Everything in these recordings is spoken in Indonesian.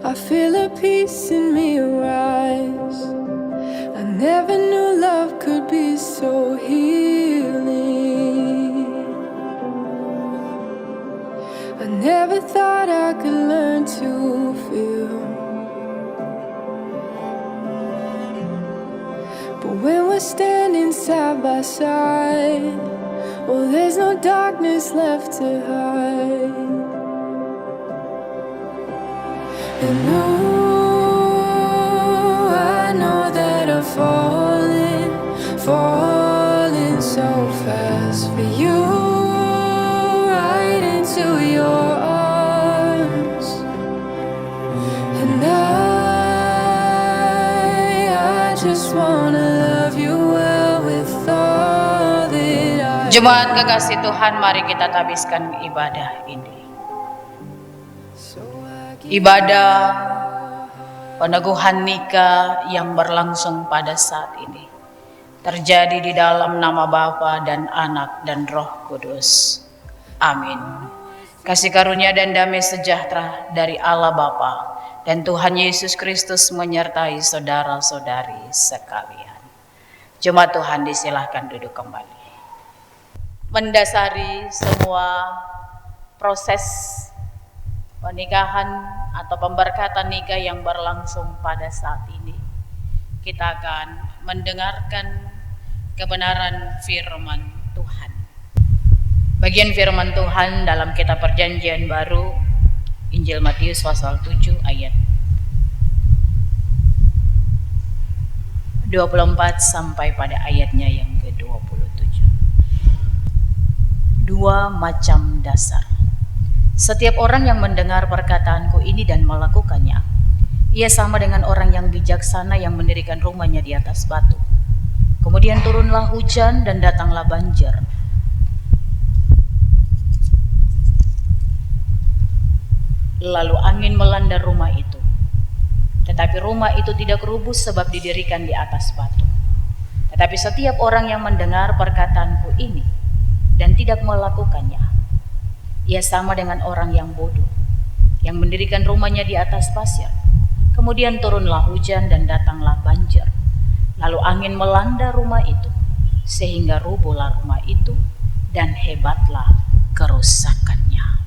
I feel a peace in me rise. I never knew love could be so healing. I never thought I could learn to feel. But when we're standing side by side, well, there's no darkness left to hide. And oh, I know that I'm falling so fast for you, right into your arms. And I just wanna love you well with all that I. Jemaat kekasih Tuhan, mari kita habiskan ibadah ini. Ibadah peneguhan nikah yang berlangsung pada saat ini terjadi di dalam nama Bapa dan Anak dan Roh Kudus. Amin. Kasih karunia dan damai sejahtera dari Allah Bapa dan Tuhan Yesus Kristus menyertai saudara-saudari sekalian. Jemaat Tuhan, disilahkan duduk kembali. Mendasari semua proses pernikahan atau pemberkatan nikah yang berlangsung pada saat ini, kita akan mendengarkan kebenaran firman Tuhan. Bagian firman Tuhan dalam kitab Perjanjian Baru, Injil Matius pasal 7 ayat 24 sampai pada ayatnya yang ke-27. Dua macam dasar. Setiap orang yang mendengar perkataanku ini dan melakukannya, ia sama dengan orang yang bijaksana yang mendirikan rumahnya di atas batu. Kemudian turunlah hujan dan datanglah banjir. Lalu angin melanda rumah itu. Tetapi rumah itu tidak rubuh sebab didirikan di atas batu. Tetapi setiap orang yang mendengar perkataanku ini dan tidak melakukannya, ia sama dengan orang yang bodoh, yang mendirikan rumahnya di atas pasir. Kemudian turunlah hujan dan datanglah banjir. Lalu angin melanda rumah itu, sehingga rubuhlah rumah itu, dan hebatlah kerusakannya.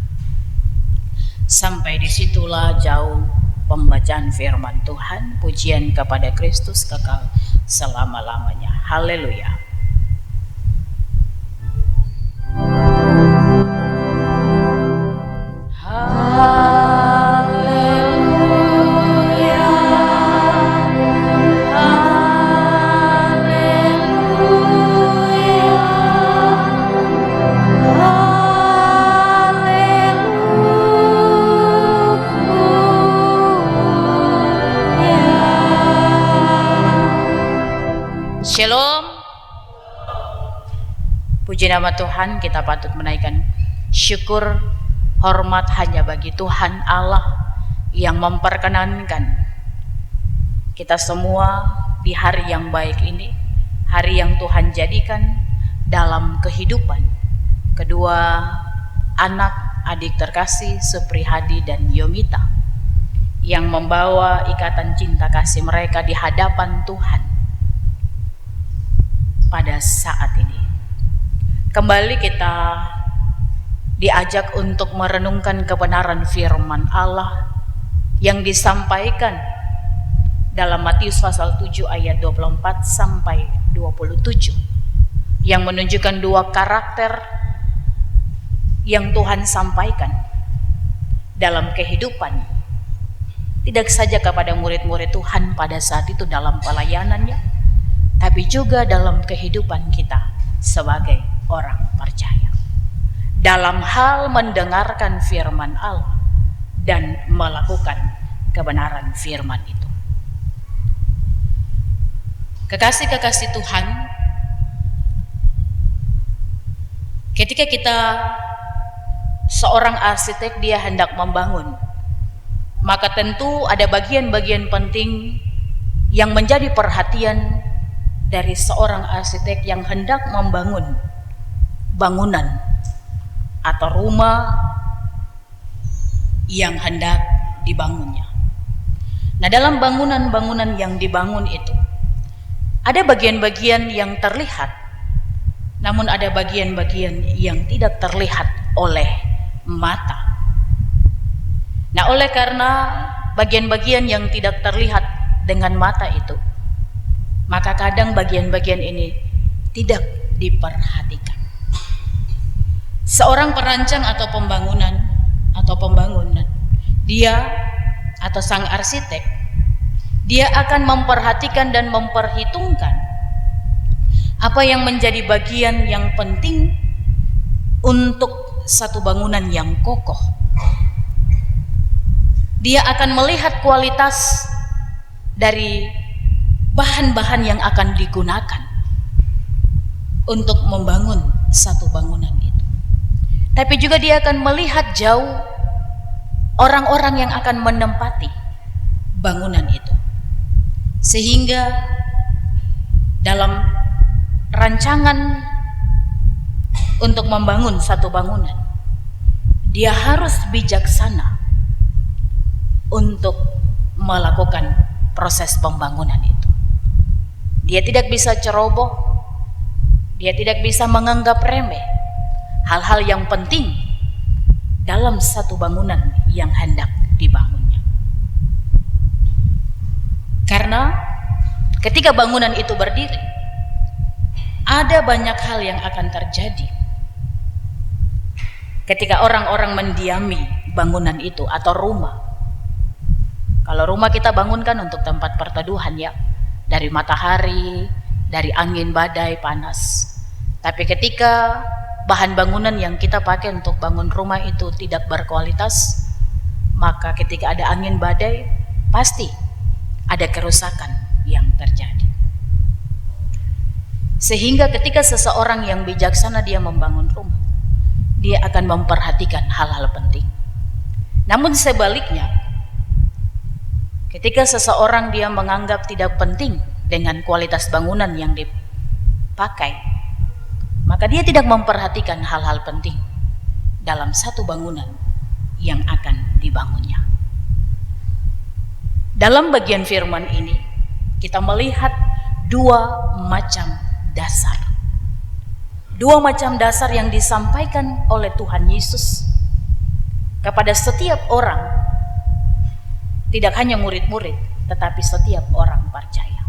Sampai disitulah jauh pembacaan firman Tuhan. Pujian kepada Kristus kekal selama-lamanya. Haleluya. Shalom. Puji nama Tuhan, kita patut menaikkan syukur hormat hanya bagi Tuhan Allah yang memperkenankan kita semua di hari yang baik ini, hari yang Tuhan jadikan dalam kehidupan kedua anak adik terkasih Suprihadi dan Yomita yang membawa ikatan cinta kasih mereka di hadapan Tuhan. Pada saat ini kembali kita diajak untuk merenungkan kebenaran firman Allah yang disampaikan dalam Matius pasal 7 ayat 24 sampai 27, yang menunjukkan dua karakter yang Tuhan sampaikan dalam kehidupan, tidak saja kepada murid-murid Tuhan pada saat itu dalam pelayanannya, tapi juga dalam kehidupan kita sebagai orang percaya, dalam hal mendengarkan firman Allah dan melakukan kebenaran firman itu. Kekasih-kekasih Tuhan, ketika kita seorang arsitek, dia hendak membangun, maka tentu ada bagian-bagian penting yang menjadi perhatian dari seorang arsitek yang hendak membangun bangunan atau rumah yang hendak dibangunnya. Nah, dalam bangunan-bangunan yang dibangun itu ada bagian-bagian yang terlihat, namun ada bagian-bagian yang tidak terlihat oleh mata. Nah, oleh karena bagian-bagian yang tidak terlihat dengan mata itu, maka kadang bagian-bagian ini tidak diperhatikan. Seorang perancang atau pembangunan, dia atau sang arsitek, dia akan memperhatikan dan memperhitungkan apa yang menjadi bagian yang penting untuk satu bangunan yang kokoh. Dia akan melihat kualitas dari bahan-bahan yang akan digunakan untuk membangun satu bangunan itu. Tapi juga dia akan melihat jauh orang-orang yang akan menempati bangunan itu. Sehingga dalam rancangan untuk membangun satu bangunan, dia harus bijaksana untuk melakukan proses pembangunan itu. Dia tidak bisa ceroboh, dia tidak bisa menganggap remeh hal-hal yang penting dalam satu bangunan yang hendak dibangunnya. Karena ketika bangunan itu berdiri, ada banyak hal yang akan terjadi ketika orang-orang mendiami bangunan itu atau rumah. Kalau rumah kita bangunkan untuk tempat perteduhan ya, dari matahari, dari angin badai panas. Tapi ketika bahan bangunan yang kita pakai untuk bangun rumah itu tidak berkualitas, maka ketika ada angin badai pasti ada kerusakan yang terjadi. Sehingga ketika seseorang yang bijaksana dia membangun rumah, dia akan memperhatikan hal-hal penting. Namun sebaliknya, ketika seseorang dia menganggap tidak penting dengan kualitas bangunan yang dipakai, maka dia tidak memperhatikan hal-hal penting dalam satu bangunan yang akan dibangunnya. Dalam bagian firman ini, kita melihat dua macam dasar. Dua macam dasar yang disampaikan oleh Tuhan Yesus kepada setiap orang, tidak hanya murid-murid, tetapi setiap orang percaya.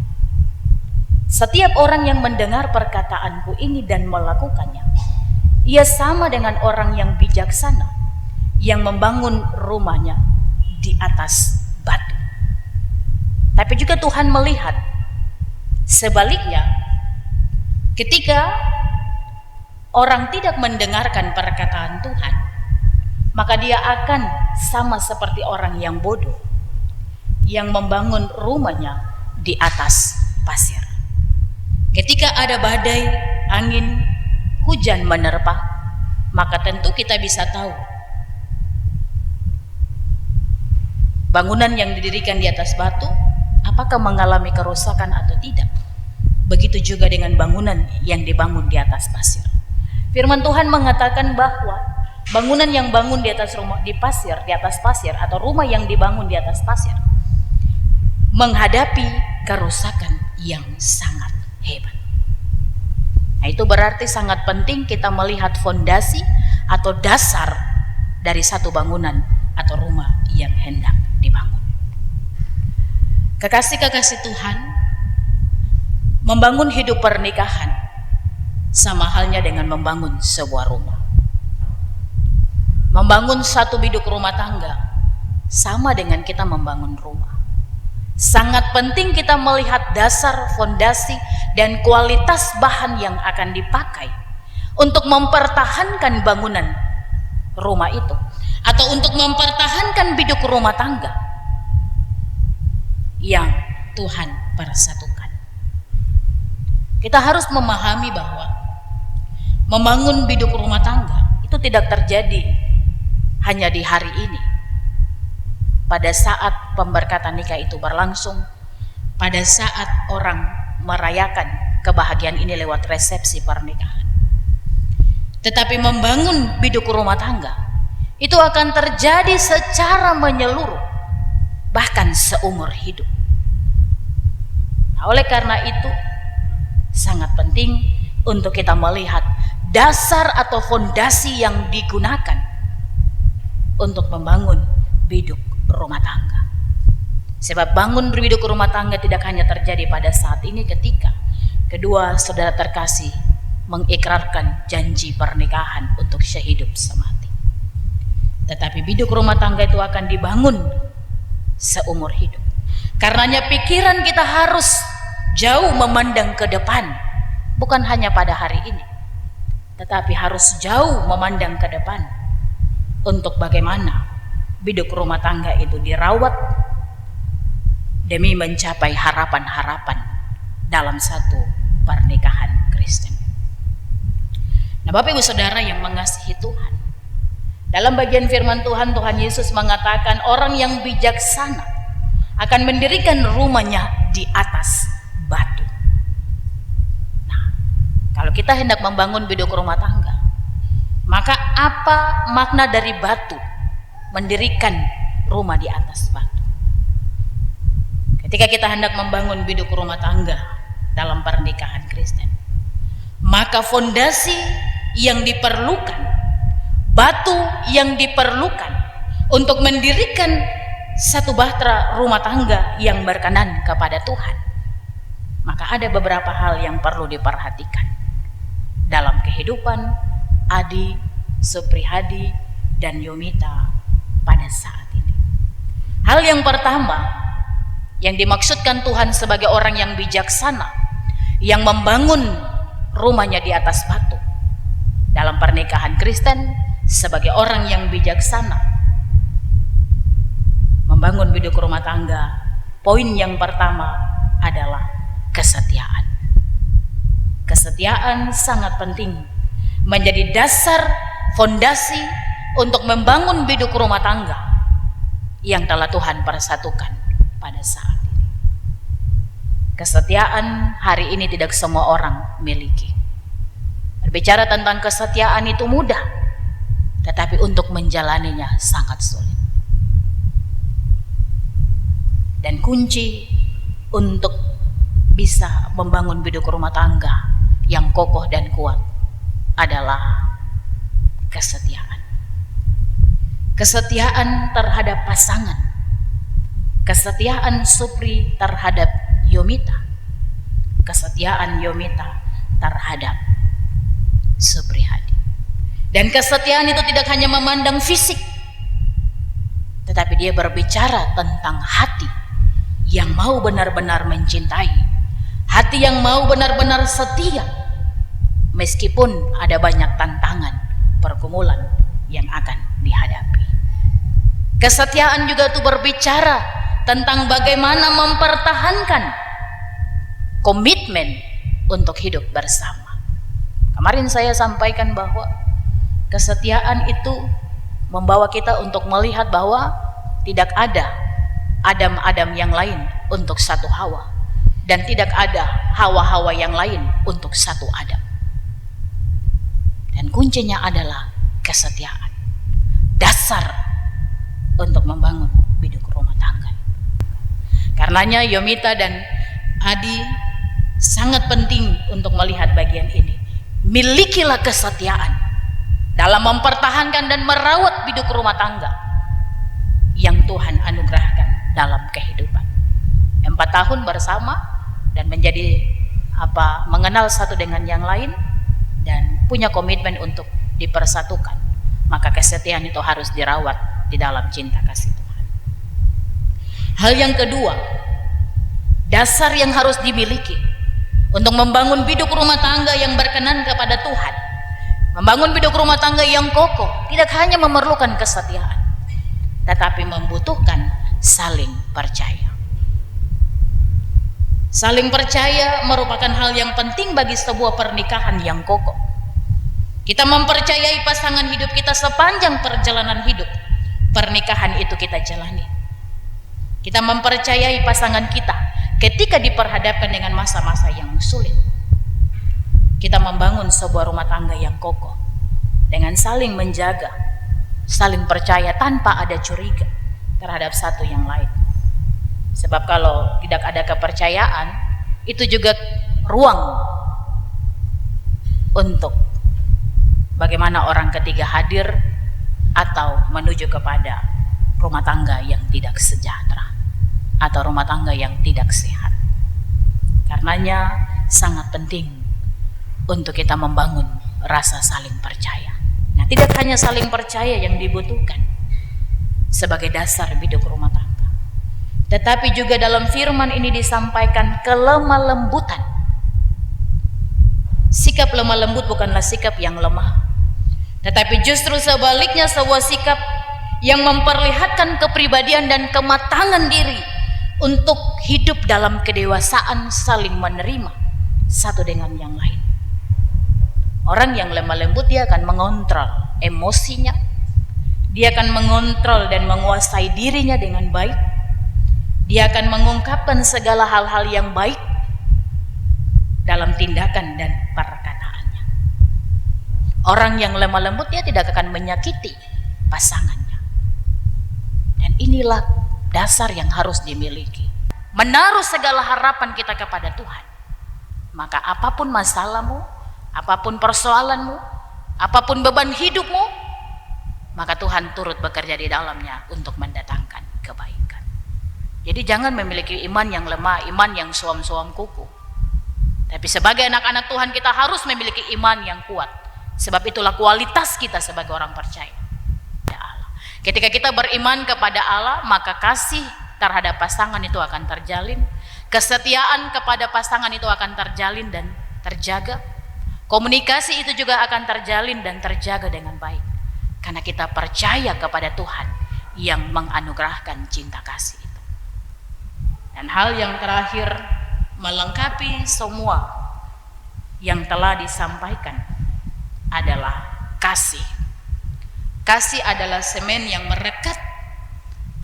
Setiap orang yang mendengar perkataanku ini dan melakukannya, ia sama dengan orang yang bijaksana yang membangun rumahnya di atas batu. Tapi juga Tuhan melihat sebaliknya, ketika orang tidak mendengarkan perkataan Tuhan, maka dia akan sama seperti orang yang bodoh yang membangun rumahnya di atas pasir. Ketika ada badai, angin, hujan menerpa, maka tentu kita bisa tahu bangunan yang didirikan di atas batu apakah mengalami kerusakan atau tidak. Begitu juga dengan bangunan yang dibangun di atas pasir. Firman Tuhan mengatakan bahwa bangunan yang bangun di atas pasir atau rumah yang dibangun di atas pasir menghadapi kerusakan yang sangat hebat. Nah, itu berarti sangat penting kita melihat fondasi atau dasar dari satu bangunan atau rumah yang hendak dibangun. Kekasih-kekasih Tuhan, membangun hidup pernikahan sama halnya dengan membangun sebuah rumah. Membangun satu biduk rumah tangga sama dengan kita membangun rumah. Sangat penting kita melihat dasar, fondasi, dan kualitas bahan yang akan dipakai untuk mempertahankan bangunan rumah itu, atau untuk mempertahankan biduk rumah tangga yang Tuhan persatukan. Kita harus memahami bahwa membangun biduk rumah tangga itu tidak terjadi hanya di hari ini, pada saat pemberkatan nikah itu berlangsung, pada saat orang merayakan kebahagiaan ini lewat resepsi pernikahan. Tetapi membangun biduk rumah tangga itu akan terjadi secara menyeluruh bahkan seumur hidup. Nah, oleh karena itu sangat penting untuk kita melihat dasar atau fondasi yang digunakan untuk membangun biduk rumah tangga. Sebab bangun biduk rumah tangga tidak hanya terjadi pada saat ini ketika kedua saudara terkasih mengikrarkan janji pernikahan untuk sehidup semati. Tetapi biduk rumah tangga itu akan dibangun seumur hidup. Karenanya pikiran kita harus jauh memandang ke depan, bukan hanya pada hari ini, tetapi harus jauh memandang ke depan untuk bagaimana biduk rumah tangga itu dirawat demi mencapai harapan-harapan dalam satu pernikahan Kristen. Nah, Bapak Ibu Saudara yang mengasihi Tuhan, dalam bagian firman Tuhan, Tuhan Yesus mengatakan orang yang bijaksana akan mendirikan rumahnya di atas batu. Nah, kalau kita hendak membangun biduk rumah tangga, maka apa makna dari batu mendirikan rumah di atas batu? Ketika kita hendak membangun biduk rumah tangga dalam pernikahan Kristen, maka fondasi yang diperlukan, batu yang diperlukan untuk mendirikan satu bahtera rumah tangga yang berkenan kepada Tuhan, maka ada beberapa hal yang perlu diperhatikan dalam kehidupan Adi, Suprihadi, dan Yomita pada saat ini. Hal yang pertama yang dimaksudkan Tuhan sebagai orang yang bijaksana yang membangun rumahnya di atas batu dalam pernikahan Kristen, sebagai orang yang bijaksana membangun biduk rumah tangga, poin yang pertama adalah kesetiaan. Kesetiaan sangat penting menjadi dasar fondasi untuk membangun biduk rumah tangga yang telah Tuhan persatukan pada saat ini. Kesetiaan hari ini tidak semua orang miliki. Berbicara tentang kesetiaan itu mudah, tetapi untuk menjalaninya sangat sulit. Dan kunci untuk bisa membangun biduk rumah tangga yang kokoh dan kuat adalah kesetiaan. Kesetiaan terhadap pasangan, kesetiaan Supri terhadap Yomita, kesetiaan Yomita terhadap Suprihadi. Dan kesetiaan itu tidak hanya memandang fisik, tetapi dia berbicara tentang hati yang mau benar-benar mencintai, hati yang mau benar-benar setia meskipun ada banyak tantangan, pergumulan yang akan dihadapi. Kesetiaan juga itu berbicara tentang bagaimana mempertahankan komitmen untuk hidup bersama. Kemarin saya sampaikan bahwa kesetiaan itu membawa kita untuk melihat bahwa tidak ada Adam-Adam yang lain untuk satu Hawa, dan tidak ada Hawa-Hawa yang lain untuk satu Adam. Dan kuncinya adalah kesetiaan, dasar untuk membangun biduk rumah tangga. Karenanya Yomita dan Adi sangat penting untuk melihat bagian ini. Milikilah kesetiaan dalam mempertahankan dan merawat biduk rumah tangga yang Tuhan anugerahkan dalam kehidupan. 4 tahun bersama dan menjadi mengenal satu dengan yang lain dan punya komitmen untuk dipersatukan, maka kesetiaan itu harus dirawat di dalam cinta kasih Tuhan. Hal yang kedua, dasar yang harus dimiliki untuk membangun biduk rumah tangga yang berkenan kepada Tuhan, membangun biduk rumah tangga yang kokoh, tidak hanya memerlukan kesetiaan, tetapi membutuhkan saling percaya. Saling percaya merupakan hal yang penting bagi sebuah pernikahan yang kokoh. Kita mempercayai pasangan hidup kita sepanjang perjalanan hidup pernikahan itu kita jalani. Kita mempercayai pasangan kita ketika diperhadapkan dengan masa-masa yang sulit. Kita membangun sebuah rumah tangga yang kokoh dengan saling menjaga, saling percaya tanpa ada curiga terhadap satu yang lain. Sebab kalau tidak ada kepercayaan, itu juga ruang untuk bagaimana orang ketiga hadir atau menuju kepada rumah tangga yang tidak sejahtera atau rumah tangga yang tidak sehat. Karenanya sangat penting untuk kita membangun rasa saling percaya. Nah, tidak hanya saling percaya yang dibutuhkan sebagai dasar hidup rumah tangga, tetapi juga dalam firman ini disampaikan kelemah lembutan. Sikap lemah lembut bukanlah sikap yang lemah, tetapi justru sebaliknya sebuah sikap yang memperlihatkan kepribadian dan kematangan diri untuk hidup dalam kedewasaan saling menerima satu dengan yang lain. Orang yang lemah lembut dia akan mengontrol emosinya, dia akan mengontrol dan menguasai dirinya dengan baik, dia akan mengungkapkan segala hal-hal yang baik dalam tindakan dan perkataannya. Orang yang lemah lembut dia tidak akan menyakiti pasangannya. Dan inilah dasar yang harus dimiliki. Menaruh segala harapan kita kepada Tuhan. Maka apapun masalahmu, apapun persoalanmu, apapun beban hidupmu, maka Tuhan turut bekerja di dalamnya untuk mendatangkan kebaikan. Jadi jangan memiliki iman yang lemah, iman yang suam-suam kuku. Tapi sebagai anak-anak Tuhan kita harus memiliki iman yang kuat. Sebab itulah kualitas kita sebagai orang percaya. Ketika kita beriman kepada Allah, maka kasih terhadap pasangan itu akan terjalin. Kesetiaan kepada pasangan itu akan terjalin dan terjaga. Komunikasi itu juga akan terjalin dan terjaga dengan baik. Karena kita percaya kepada Tuhan yang menganugerahkan cinta kasih itu. Dan hal yang terakhir, melengkapi semua yang telah disampaikan adalah kasih. Kasih adalah semen yang merekat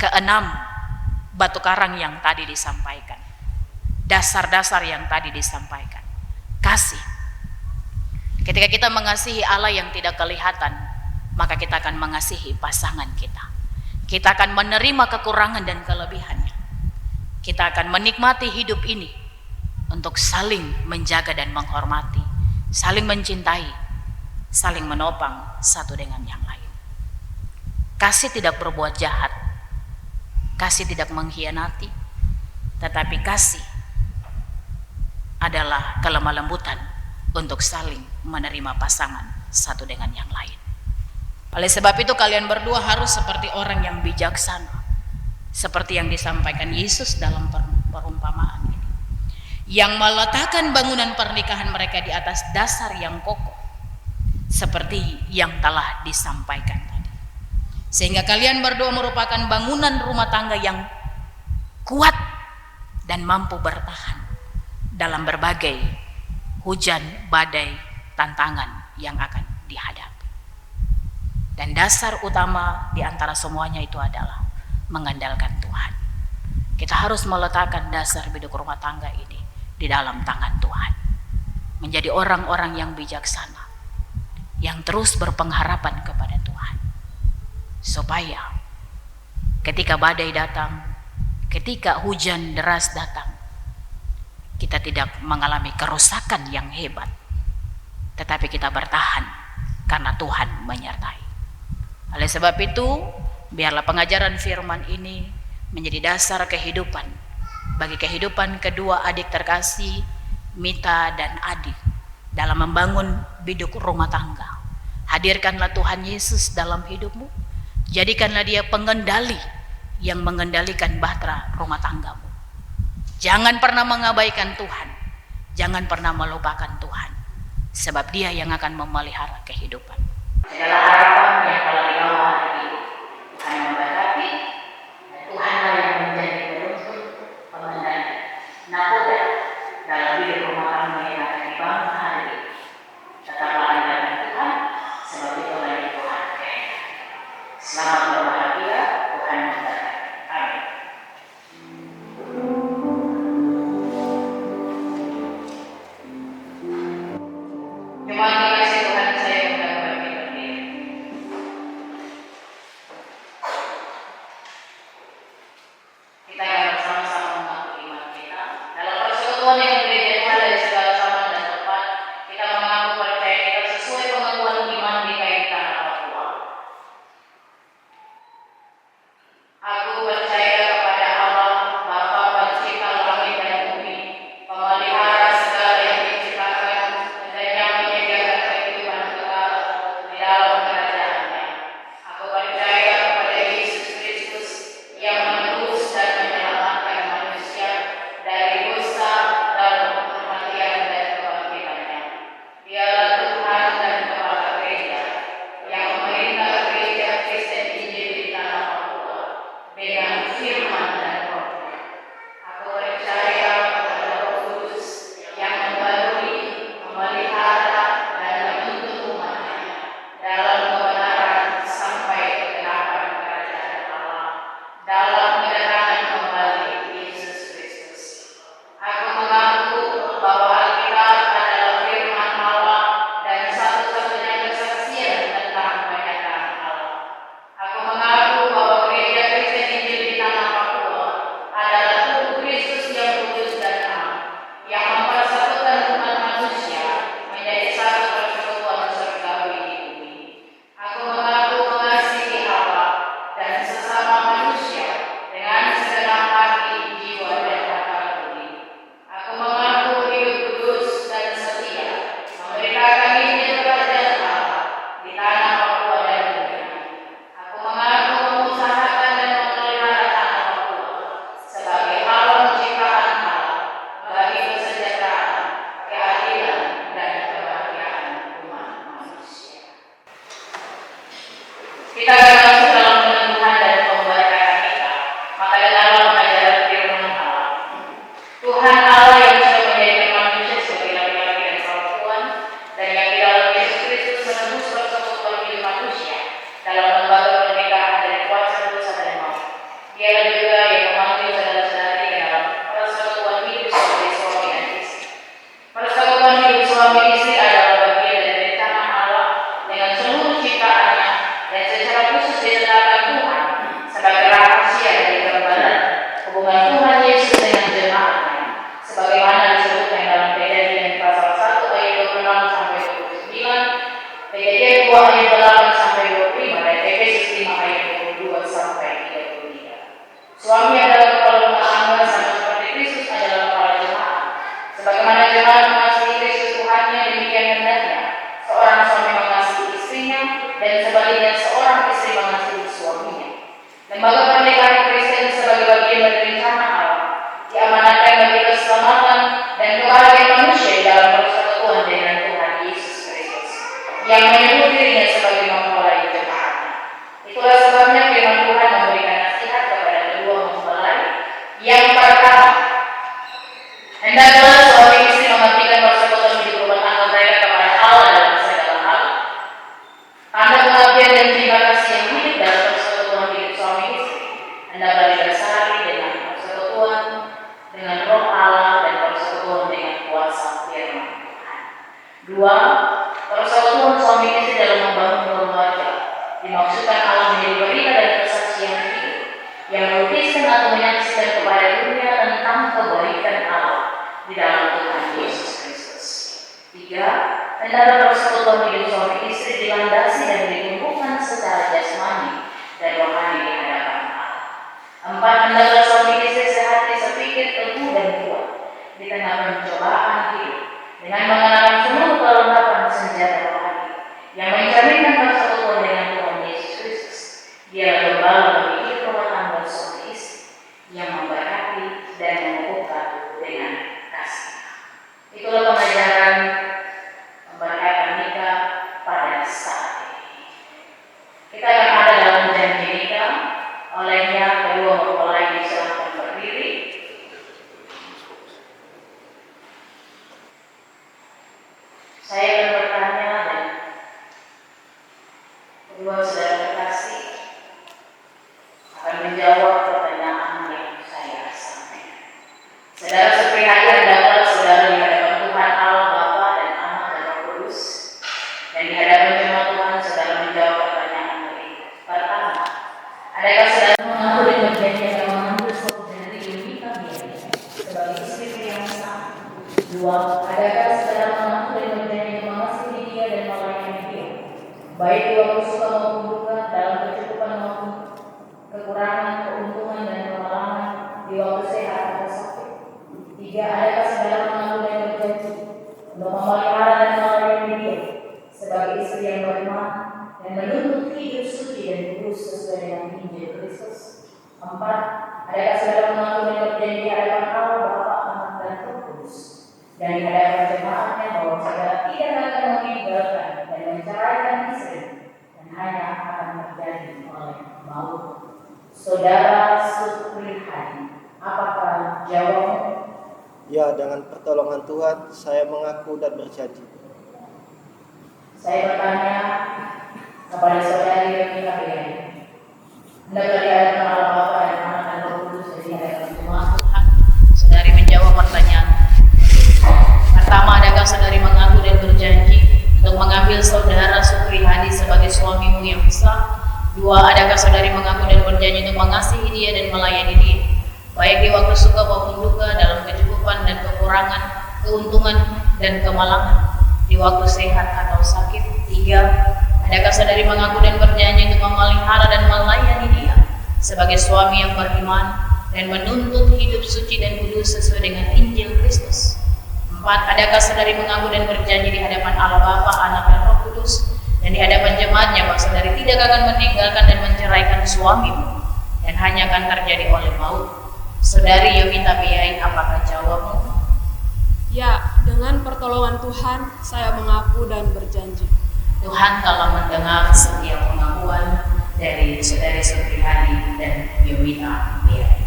keenam batu karang yang tadi disampaikan. Dasar-dasar yang tadi disampaikan. Kasih. Ketika kita mengasihi Allah yang tidak kelihatan, maka kita akan mengasihi pasangan kita. Kita akan menerima kekurangan dan kelebihannya. Kita akan menikmati hidup ini untuk saling menjaga dan menghormati, saling mencintai, saling menopang satu dengan yang lain. Kasih tidak berbuat jahat, kasih tidak mengkhianati, tetapi kasih adalah kelemah lembutan untuk saling menerima pasangan satu dengan yang lain. Oleh sebab itu kalian berdua harus seperti orang yang bijaksana, seperti yang disampaikan Yesus dalam perumpamaan ini, yang meletakkan bangunan pernikahan mereka di atas dasar yang kokoh, seperti yang telah disampaikan tadi. Sehingga kalian berdua merupakan bangunan rumah tangga yang kuat dan mampu bertahan dalam berbagai hujan, badai, tantangan yang akan dihadapi. Dan dasar utama di antara semuanya itu adalah mengandalkan Tuhan. Kita harus meletakkan dasar hidup rumah tangga ini di dalam tangan Tuhan. Menjadi orang-orang yang bijaksana, yang terus berpengharapan kepada Tuhan. Supaya ketika badai datang, ketika hujan deras datang, kita tidak mengalami kerusakan yang hebat, tetapi kita bertahan karena Tuhan menyertai. Oleh sebab itu, biarlah pengajaran firman ini menjadi dasar kehidupan bagi kehidupan kedua adik terkasih Mita dan Adi dalam membangun hidup rumah tangga. Hadirkanlah Tuhan Yesus dalam hidupmu, jadikanlah dia pengendali yang mengendalikan bahtera rumah tanggamu. Jangan pernah mengabaikan Tuhan, jangan pernah melupakan Tuhan, sebab dia yang akan memelihara kehidupan. Segala harapan yang telah dibawa hari ini Tuhan memberkati, Tuhanlah yang menjadi penuntut pengendali nakoda dalam hidup rumah tangga yang akan dibangun hari ini. Tetaplah andalkan Tuhan, sebab itulah yang Tuhan kehendaki. Selamat berbahagia, Tuhan memberkati. Amin. Terima kasih Tuhan, saya mendapat berdiri. persekutuan dengan gereja Tuhan dari segala zaman dan tempat. Kita mengaku percaya kita sesuai pengakuan iman kita di tanah Papua. Aku percaya kepada Allah, Bapa Pencipta langit dan bumi, pemelihara segala yang diciptakan dan yang menyediakan kehidupan kekal di dalam kerajaannya. Aku percaya kepada Yesus Kristus yang menebus dan menyelamatkan manusia dari dosa dalam kematian dan kebangkitannya. Dialah Tuhan dan Kepala Gereja yang memerintah gereja Kristen Injil di tanah Papua dengan firman dan roh. Aku percaya kepada Roh Kudus yang membarui, memelihara, dan menuntun umatnya dalam kebenaran sampai kegenapan kerajaan Allah dalam kedatangan kembali Yesus Kristus. Aku mengaku bahwa Alkitab adalah firman Allah dan satu-satunya kesaksian tentang pernyataan Allah. Aku mengaku bahwa gereja Kristen Injil di tanah Papua adalah tubuh Kristus yang kudus dan am, yang mempersatukan umat manusia menjadi satu persekutuan surgawi di bumi. Aku mengaku mengasihi Allah dan sesama manusia dengan segenap hati, jiwa, dan akal budi. Aku mengaku hidup kudus dan setia, memberitakan Injil kerajaan Allah di tanah Papua dan dunia. Aku mengaku mengusahakan dan memelihara tanah Papua sebagai alam ciptaan Allah bagi kesejahteraan, keadilan, dan kebahagiaan umat manusia. Kita akan masuk dalam peneguhan dan pembacaan kita. Maka dengarlah pengajaran firman Allah. Tuhan Allah yang sudah menjadikan manusia sebagai laki-laki dan perempuan, dan yang di dalam Yesus Kristus menebus persekutuan hidup manusia dalam lembaga pernikahan dari kuasa dosa dan maut. Dialah juga yang memanggil saudara-saudari ke dalam persekutuan hidup sebagai suami dan istri. Persekutuan hidup suami istri adalah bagian dari rencana Allah dengan seluruh ciptaannya dan secara khusus ditetapkan Tuhan sebagai rahasia dari kebenaran hubungan Tuhan Yesus dengan jemaatnya, sebagaimana disebutkan dalam Kejadian pasal 1 ayat 26 sampai 29, Kejadian 2 ayat 8 sampai 25, dan Efesus 5 ayat 22 sampai 33. Suami adalah kepala rumah tangga sama seperti Kristus adalah kepala jemaat. Sebagaimana jemaat mengasihi Kristus Tuhannya, demikian hendaknya seorang suami mengasihi istrinya, dan sebaliknya seorang istri mengasihi suaminya. Lembaga pernikahan Kristen sebagai bagian dari rencana Allah diamanatkan bagi keselamatan dan kebahagiaan manusia di dalam persekutuan dengan Tuhan Yesus Kristus yang menyebut dirinya sebagai mempelai jemaatnya. Itulah sebabnya firman Tuhan memberikan nasihat kepada kedua mempelai. Yang pertama, hendaklah suami istri mengertikan persekutuan hidup rumah tangga mereka kepada Allah dalam segala hal. Tanda pengabdian dan terima kasih yang hidup dalam persekutuan hidup suami istri hendaklah didasari dengan persekutuan dengan Roh Allah dan persekutuan dengan kuasa firman Tuhan. 2. Persekutuan suami istri dalam membangun keluarga dimaksudkan Allah menjadi berita dan kesaksian hidup yang melukiskan atau menyaksikan kepada dunia tentang kebaikan Allah di dalam Tuhan Yesus Kristus. 3. Hendaklah persekutuan hidup suami istri dilandasi dan ditumbuhkan secara jasmani dan rohani di hadapan Allah. 4. Hendaklah suami istri sehati sepikir teguh dan kuat di tengah pencobaan hidup dengan mengenakan seluruh kelengkapan senjata rohani yang mencerminkan persekutuan dengan Tuhan Yesus Kristus. Dialah gembala bagi hidup rumah tangga suami istri yang memberkati dan mengukuhkan dengan kasih. Itulah pengajaran pemberkatan nikah pada saat ini. Kita akan ada dalam janji nikah. Olehnya kedua mempelai disilahkan berdiri. Saya akan bertanya dan kedua saudara kekasih akan menjawab pertanyaan yang saya sampaikan. Saudara seperti hendaklah saudara di hadapan Tuhan baik di waktu suka maupun duka, dalam kecukupan maupun kekurangan, keuntungan dan kemalangan, di waktu sehat atau sakit. 3. Adakah saudara mengaku dan berjanji untuk memelihara dan melayani dia sebagai istri yang beriman dan menuntut hidup suci dan kudus sesuai dengan Injil Kristus? 4. Adakah saudara mengaku dan berjanji di hadapan Allah, Bapa, Anak, dan Roh Kudus, dan di hadapan jemaatnya bahwa saudara tidak akan meninggalkan dan menceraikan istri dan hanya akan terjadi oleh maut? Saudara Suprihadi, apakah jawabmu? Ya, dengan pertolongan Tuhan, saya mengaku dan berjanji. Saya bertanya kepada saudari Yomita Beyai, hendaklah di hadapan Allah Bapa dan Anak dan Roh Kudus dan di hadapan jemaat Tuhan, saudari menjawab pertanyaan. Pertama, adakah saudari mengaku dan berjanji untuk mengambil saudara Suprihadi sebagai suamimu yang sah? 2. Adakah saudari mengaku dan berjanji untuk mengasihi dia dan melayani dia, baik di waktu suka maupun duka, dalam kecukupan dan kekurangan, keuntungan dan kemalangan, di waktu sehat atau sakit? 3. Adakah saudari mengaku dan berjanji untuk memelihara dan melayani dia sebagai suami yang beriman dan menuntut hidup suci dan kudus sesuai dengan Injil Kristus? 4. Adakah saudari mengaku dan berjanji di hadapan Allah Bapa, Anak dan Roh Kudus dan di hadapan jemaatnya bahwa saudari tidak akan meninggalkan dan menceraikan suamimu dan hanya akan terjadi oleh maut? Saudari Yomita Beyai, apakah jawabmu? Ya, dengan pertolongan Tuhan, saya mengaku dan berjanji. Tuhan telah mendengar setiap pengakuan dari saudari Suprihadi dan Yomita Beyai.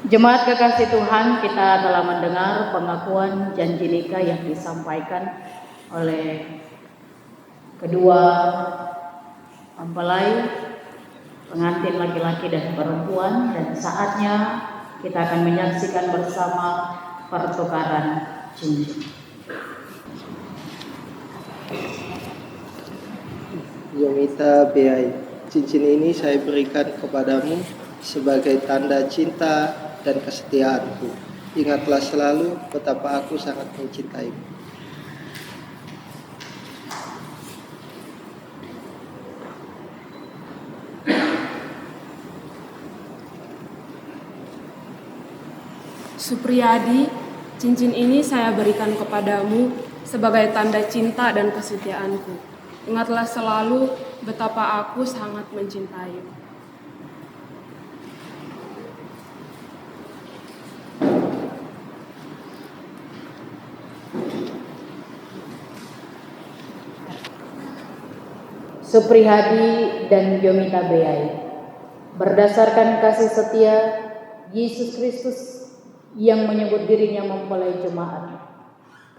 Jemaat kekasih Tuhan, kita telah mendengar pengakuan janji nikah yang disampaikan oleh kedua mempelai, pengantin laki-laki dan perempuan, dan saatnya kita akan menyaksikan bersama pertukaran cincin. Yomita Beyai, cincin ini saya berikan kepadamu sebagai tanda cinta dan kesetiaanku. Ingatlah selalu betapa aku sangat mencintaimu. Supriyadi, cincin ini saya berikan kepadamu sebagai tanda cinta dan kesetiaanku. Ingatlah selalu betapa aku sangat mencintaimu. Suprihadi dan Yomita Beyai, berdasarkan kasih setia Yesus Kristus yang menyebut dirinya mempelai jemaat,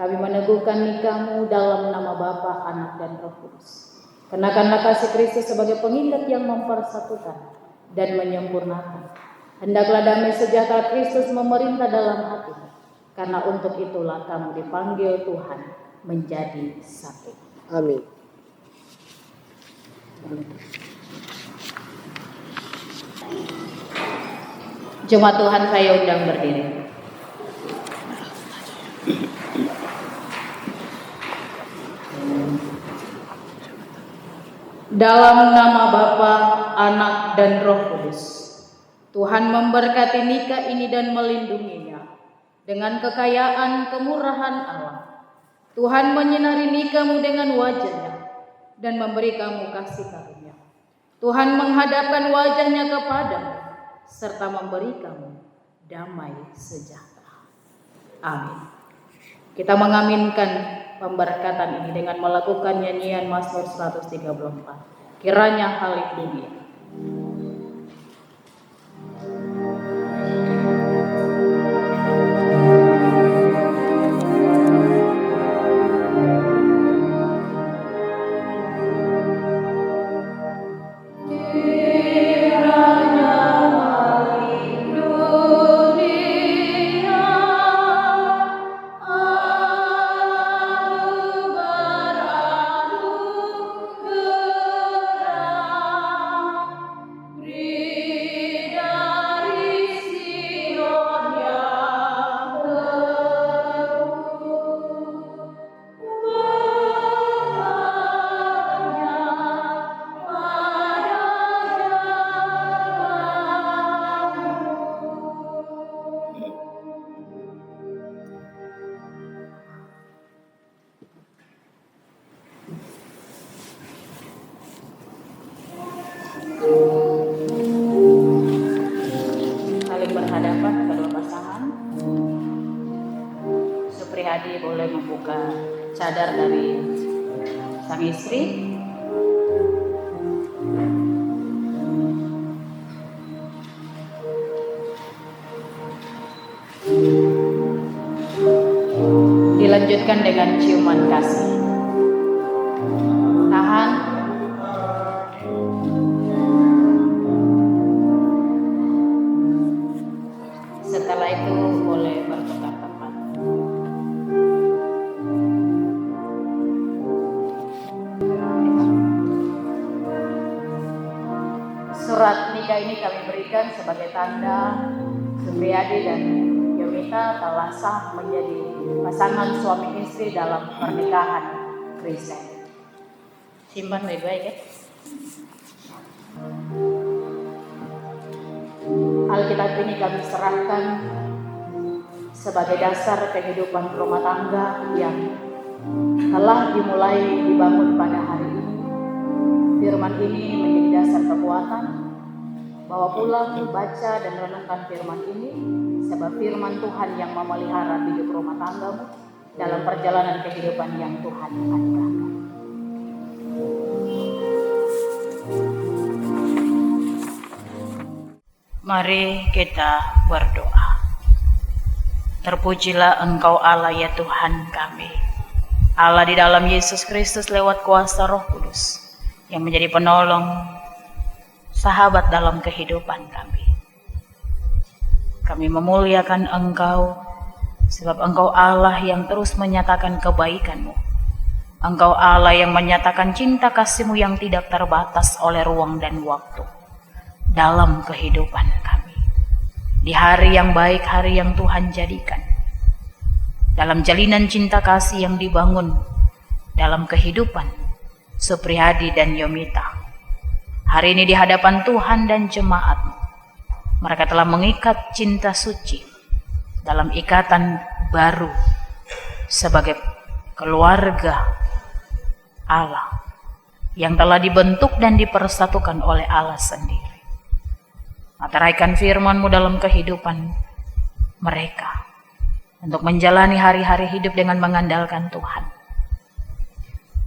kami meneguhkan nikahmu dalam nama Bapa, Anak dan Roh Kudus. Kenakanlah kasih Kristus sebagai pengikat yang mempersatukan dan menyempurnakan. Hendaklah damai sejahtera Kristus memerintah dalam hatimu, karena untuk itulah kamu dipanggil Tuhan menjadi satu. Amin. Jemaat Tuhan, saya undang berdiri. Dalam nama Bapa, Anak dan Roh Kudus, Tuhan memberkati nikah ini dan melindunginya dengan kekayaan kemurahan Allah. Tuhan menyinari nikahmu dengan wajahnya dan memberi kamu kasih karunia. Tuhan menghadapkan wajahnya kepadamu serta memberi kamu damai sejahtera. Amin. Kita mengaminkan pemberkatan ini dengan melakukan nyanyian Mazmur 134. Kiranya haleluya. cadar dari sang istri. Dilanjutkan dengan ciuman kasih. Tahan. Setelah itu boleh bertukar tempat. Surat nikah ini kami berikan sebagai tanda Supriyadi dan Yomita telah sah menjadi pasangan suami istri dalam pernikahan Kristen. Simpan baik-baik ya. Alkitab ini kami serahkan sebagai dasar kehidupan rumah tangga yang telah dimulai dibangun pada hari ini. Firman ini menjadi dasar kekuatan. Bawa pulang, baca dan renungkan firman ini, sebab firman Tuhan yang memelihara hidup rumah tanggamu dalam perjalanan kehidupan yang Tuhan anugerahkan. Mari kita berdoa. Terpujilah Engkau Allah ya Tuhan kami, Allah di dalam Yesus Kristus lewat kuasa Roh Kudus yang menjadi penolong sahabat dalam kehidupan kami. Kami memuliakan Engkau sebab Engkau Allah yang terus menyatakan kebaikan-Mu. Engkau Allah yang menyatakan cinta kasih-Mu yang tidak terbatas oleh ruang dan waktu dalam kehidupan kami. Di hari yang baik, hari yang Tuhan jadikan, dalam jalinan cinta kasih yang dibangun dalam kehidupan Supriyadi dan Yomita. Hari ini di hadapan Tuhan dan jemaat-Mu, mereka telah mengikat cinta suci dalam ikatan baru sebagai keluarga Allah yang telah dibentuk dan dipersatukan oleh Allah sendiri. Materaikan firman-Mu dalam kehidupan mereka untuk menjalani hari-hari hidup dengan mengandalkan Tuhan.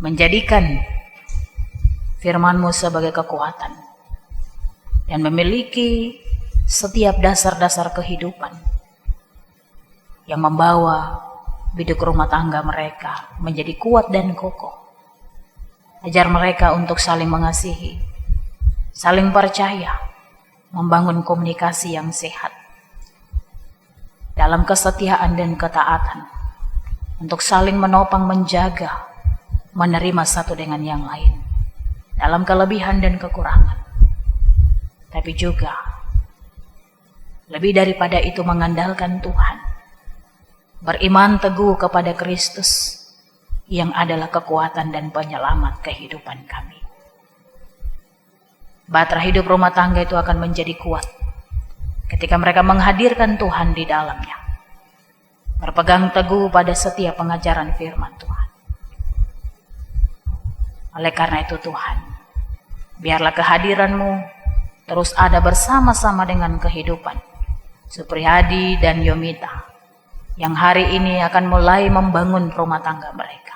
Menjadikan firman-Mu sebagai kekuatan dan memiliki setiap dasar-dasar kehidupan yang membawa hidup rumah tangga mereka menjadi kuat dan kokoh. Ajar mereka untuk saling mengasihi, saling percaya, membangun komunikasi yang sehat dalam kesetiaan dan ketaatan, untuk saling menopang, menjaga, menerima satu dengan yang lain dalam kelebihan dan kekurangan, tapi juga lebih daripada itu mengandalkan Tuhan, beriman teguh kepada Kristus yang adalah kekuatan dan penyelamat kehidupan kami. Bahtera hidup rumah tangga itu akan menjadi kuat ketika mereka menghadirkan Tuhan di dalamnya, berpegang teguh pada setiap pengajaran firman Tuhan. Oleh karena itu Tuhan, biarlah kehadiran-Mu terus ada bersama-sama dengan kehidupan Supriyadi dan Yomita yang hari ini akan mulai membangun rumah tangga mereka.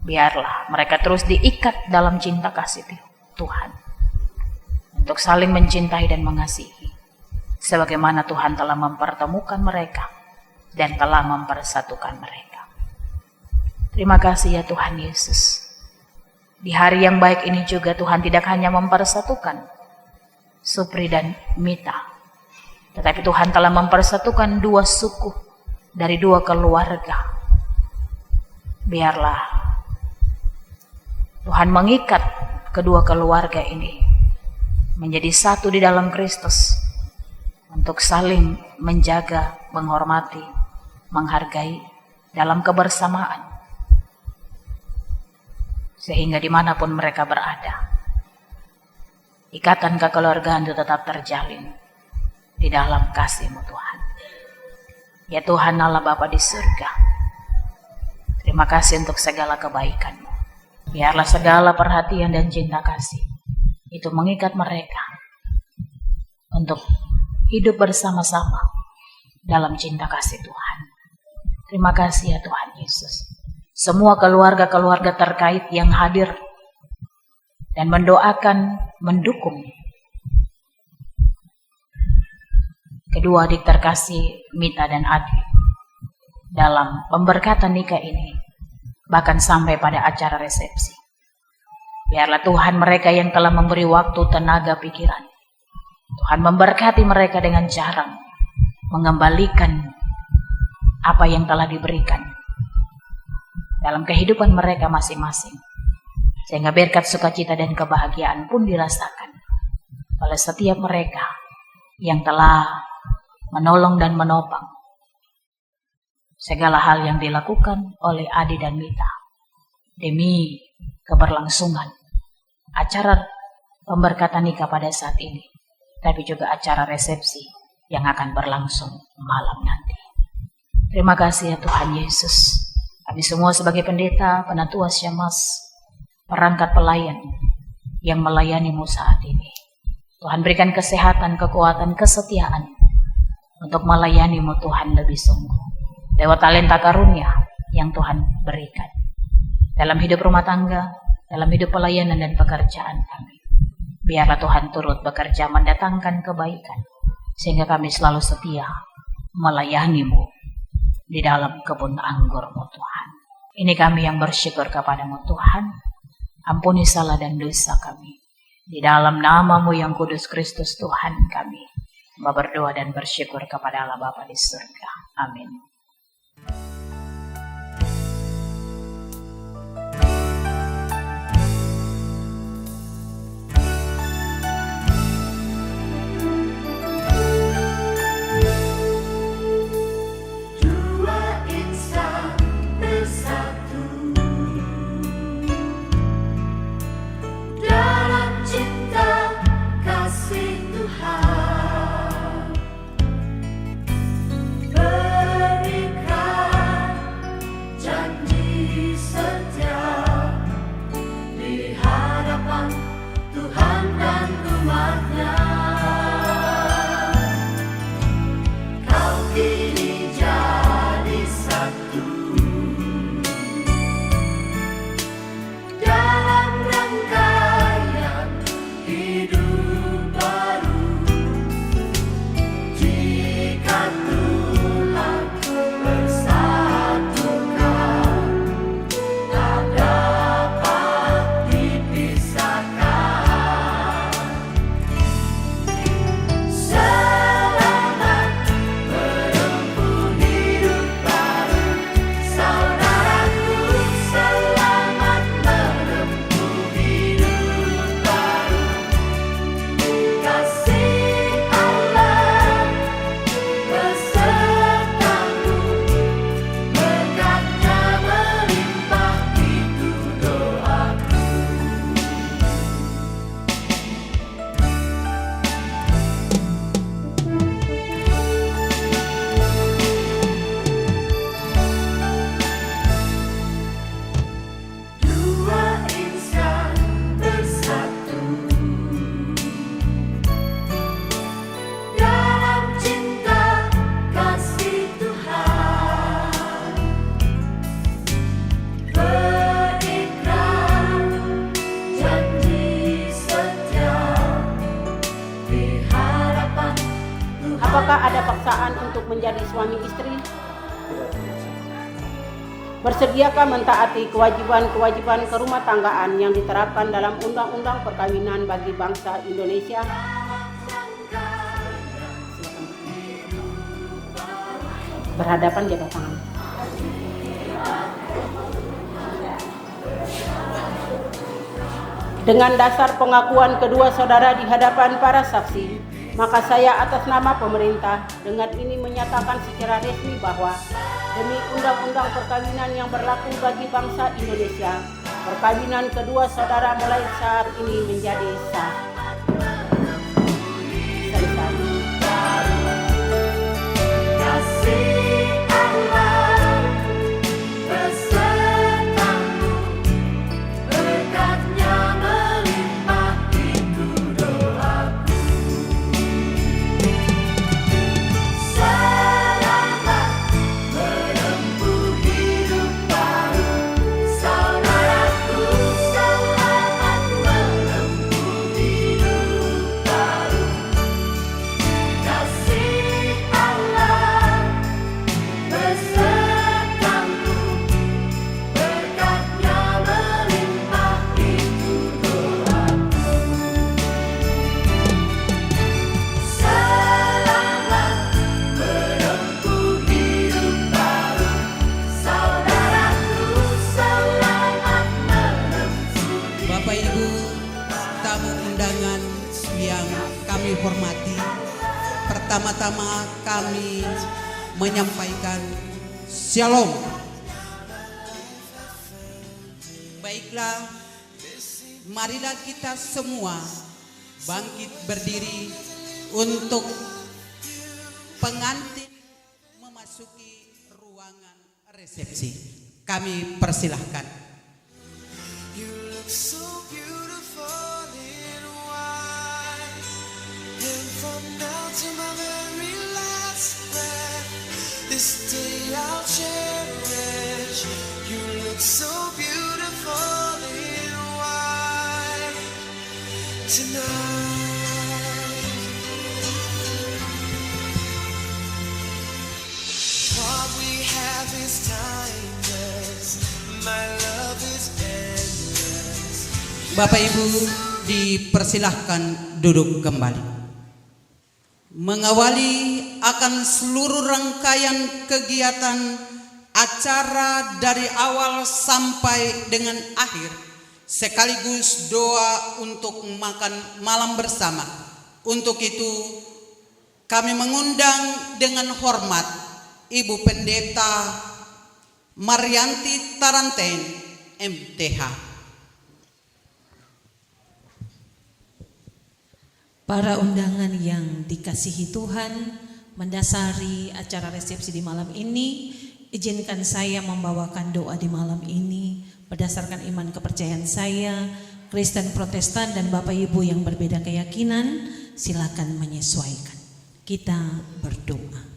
Biarlah mereka terus diikat dalam cinta kasih Tuhan untuk saling mencintai dan mengasihi sebagaimana Tuhan telah mempertemukan mereka dan telah mempersatukan mereka. Terima kasih ya Tuhan Yesus. Di hari yang baik ini juga Tuhan tidak hanya mempersatukan Supri dan Mita, tetapi Tuhan telah mempersatukan dua suku dari dua keluarga. Biarlah Tuhan mengikat kedua keluarga ini menjadi satu di dalam Kristus untuk saling menjaga, menghormati, menghargai dalam kebersamaan. Sehingga dimanapun mereka berada, ikatan kekeluargaan itu tetap terjalin di dalam kasih-Mu Tuhan. Ya Tuhan Allah Bapa di surga, terima kasih untuk segala kebaikan-Mu. Biarlah segala perhatian dan cinta kasih itu mengikat mereka untuk hidup bersama-sama dalam cinta kasih Tuhan. Terima kasih ya Tuhan Yesus. semua keluarga-keluarga terkait yang hadir dan mendoakan, mendukung kedua adik terkasih Mita dan Adi dalam pemberkatan nikah ini, bahkan sampai pada acara resepsi. Biarlah Tuhan mereka yang telah memberi waktu, tenaga, pikiran, Tuhan memberkati mereka dengan cara mengembalikan apa yang telah diberikan dalam kehidupan mereka masing-masing, sehingga berkat sukacita dan kebahagiaan pun dirasakan oleh setiap mereka yang telah menolong dan menopang segala hal yang dilakukan oleh Adi dan Mita demi keberlangsungan acara pemberkatan nikah pada saat ini, tapi juga acara resepsi yang akan berlangsung malam nanti. Terima kasih ya Tuhan Yesus. Kami semua sebagai pendeta, penatua Syamas, perangkat pelayan yang melayani-Mu saat ini, Tuhan berikan kesehatan, kekuatan, kesetiaan untuk melayani-Mu Tuhan lebih sungguh lewat talenta karunia yang Tuhan berikan dalam hidup rumah tangga, dalam hidup pelayanan dan pekerjaan kami. Biarlah Tuhan turut bekerja mendatangkan kebaikan, sehingga kami selalu setia melayani-Mu di dalam kebun anggur-Mu Tuhan. Ini kami yang bersyukur kepada-Mu Tuhan. Ampuni salah dan dosa kami. Di dalam nama-Mu yang kudus Kristus Tuhan kami berdoa dan bersyukur kepada Allah Bapa di surga. Amin. Apakah ada paksaan untuk menjadi suami istri? Bersediakah mentaati kewajiban-kewajiban kerumah tanggaan yang diterapkan dalam Undang-Undang Perkawinan bagi bangsa Indonesia? Berhadapan jabat tangan. Dengan dasar pengakuan kedua saudara di hadapan para saksi, maka saya atas nama pemerintah dengan ini menyatakan secara resmi bahwa demi Undang-Undang Perkawinan yang berlaku bagi bangsa Indonesia, perkawinan kedua saudara mulai saat ini menjadi sah. tamu undangan yang kami hormati, pertama-tama kami menyampaikan Shalom. Baiklah, marilah kita semua bangkit berdiri untuk pengantin memasuki ruangan resepsi. Kami persilahkan. You look so beautiful in white, and from now to my very last breath, this day I'll cherish. You look so beautiful in white tonight. What we have is timeless. My love is endless. Bapak Ibu dipersilahkan duduk kembali. Mengawali akan seluruh rangkaian kegiatan acara dari awal sampai dengan akhir, sekaligus doa untuk makan malam bersama. Untuk itu kami mengundang dengan hormat Ibu Pendeta Marianti Taranten, MTH. Para undangan yang dikasihi Tuhan, mendasari acara resepsi di malam ini, izinkan saya membawakan doa di malam ini berdasarkan iman kepercayaan saya, Kristen Protestan dan Bapak Ibu yang berbeda keyakinan, silakan menyesuaikan. Kita berdoa.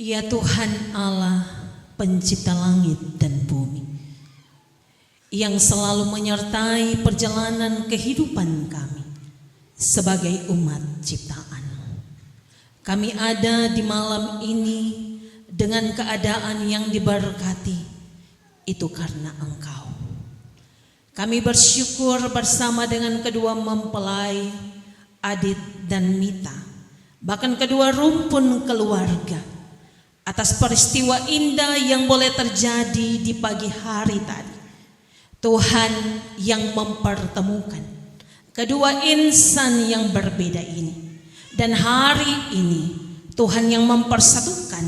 Ya Tuhan Allah, pencipta langit dan bumi, yang selalu menyertai perjalanan kehidupan kami sebagai umat ciptaan. Kami ada di malam ini dengan keadaan yang diberkati, itu karena Engkau. Kami bersyukur bersama dengan kedua mempelai, Adit dan Mita, bahkan kedua rumpun keluarga, atas peristiwa indah yang boleh terjadi di pagi hari tadi. Tuhan yang mempertemukan kedua insan yang berbeda ini, dan hari ini Tuhan yang mempersatukan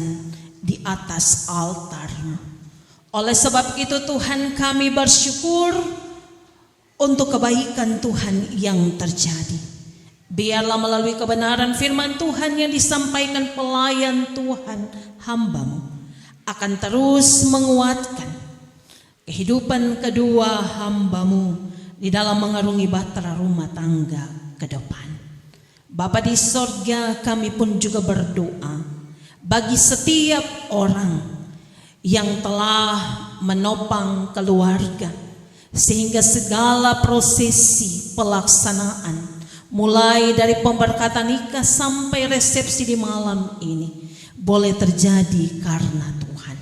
di atas altar-Mu. Oleh sebab itu Tuhan, kami bersyukur untuk kebaikan Tuhan yang terjadi. Biarlah melalui kebenaran firman Tuhan yang disampaikan pelayan Tuhan, hamba-Mu, akan terus menguatkan kehidupan kedua hamba-Mu di dalam mengarungi bahtera rumah tangga ke depan. Bapa di sorga, kami pun juga berdoa bagi setiap orang yang telah menopang keluarga, sehingga segala prosesi pelaksanaan mulai dari pemberkatan nikah sampai resepsi di malam ini boleh terjadi karena Tuhan.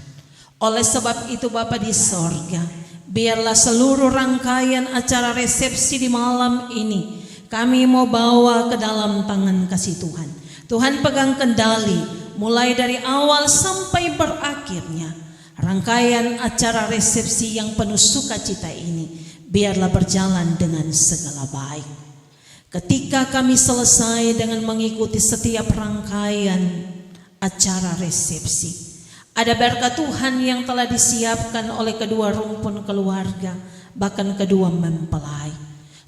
Oleh sebab itu Bapa di sorga, biarlah seluruh rangkaian acara resepsi di malam ini kami mau bawa ke dalam tangan kasih Tuhan. Tuhan pegang kendali mulai dari awal sampai berakhirnya. Rangkaian acara resepsi yang penuh sukacita ini biarlah berjalan dengan segala baik. Ketika kami selesai dengan mengikuti setiap rangkaian acara resepsi, ada berkat Tuhan yang telah disiapkan oleh kedua rumpun keluarga, bahkan kedua mempelai.